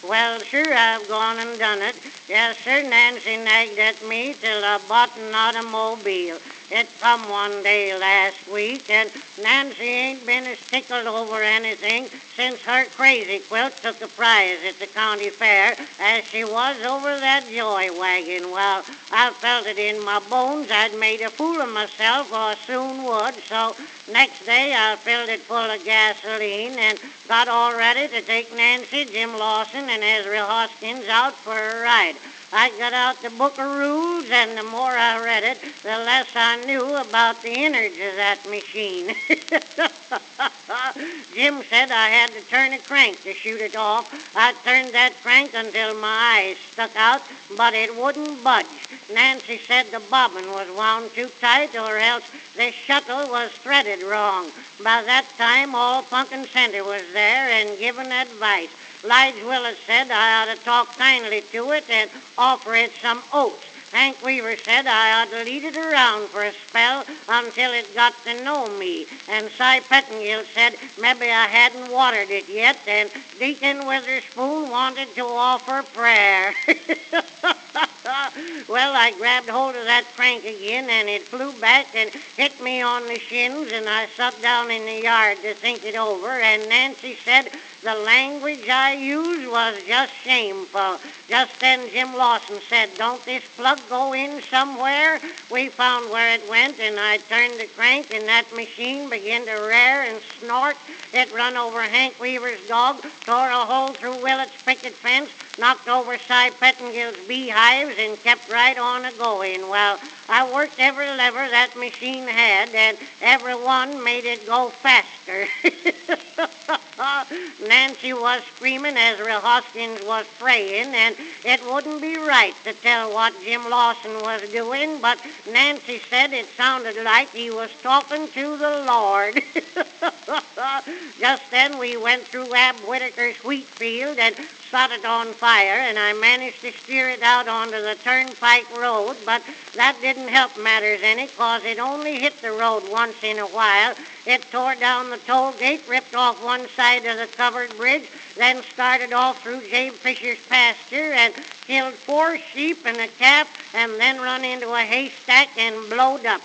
Well, sure, I've gone and done it. Yes, sir, Nancy nagged at me till I bought an automobile. It come one day last week, and Nancy ain't been as tickled over anything since her crazy quilt took a prize at the county fair as she was over that joy wagon. Well, I felt it in my bones I'd made a fool of myself, or soon would, so next day I filled it full of gasoline and got all ready to take Nancy, Jim Lawson, and Ezra Hoskins out for a ride. I got out the book of rules, and the more I read it, the less I knew about the innards of that machine. Jim said I had to turn a crank to shoot it off. I turned that crank until my eyes stuck out, but it wouldn't budge. Nancy said the bobbin was wound too tight, or else the shuttle was threaded wrong. By that time, all Punkin Center was there and giving advice. Lige Willis said I ought to talk kindly to it and offer it some oats. Hank Weaver said I ought to lead it around for a spell until it got to know me. And Cy Pettingill said maybe I hadn't watered it yet, and Deacon Witherspoon wanted to offer prayer. Well, I grabbed hold of that crank again, and it flew back and hit me on the shins, and I sat down in the yard to think it over, and Nancy said the language I used was just shameful. Just then Jim Lawson said, "Don't this plug go in somewhere?" We found where it went, and I turned the crank, and that machine began to rear and snort. It run over Hank Weaver's dog, tore a hole through Willett's picket fence, knocked over Cy Pettingill's beehives, and kept right on a-going. Well, I worked every lever that machine had, and every one made it go faster. Nancy was screaming, Ezra Hoskins was praying, and it wouldn't be right to tell what Jim Lawson was doing, but Nancy said it sounded like he was talking to the Lord. Just then we went through Ab Whitaker's wheat field and set it on fire, and I managed to steer it out onto the turnpike road, but that didn't help matters any, 'cause it only hit the road once in a while. It tore down the toll gate, ripped off one side of the covered bridge, then started off through Jabe Fisher's pasture and killed 4 sheep and a calf, and then run into a haystack and blowed up.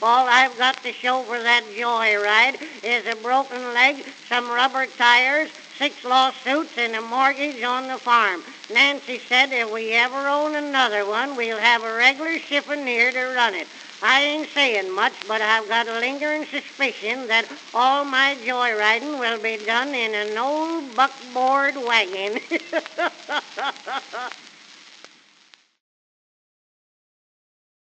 All I've got to show for that joyride is a broken leg, some rubber tires, 6 lawsuits, and a mortgage on the farm. Nancy said if we ever own another one, we'll have a regular chiffonnier to run it. I ain't saying much, but I've got a lingering suspicion that all my joyriding will be done in an old buckboard wagon.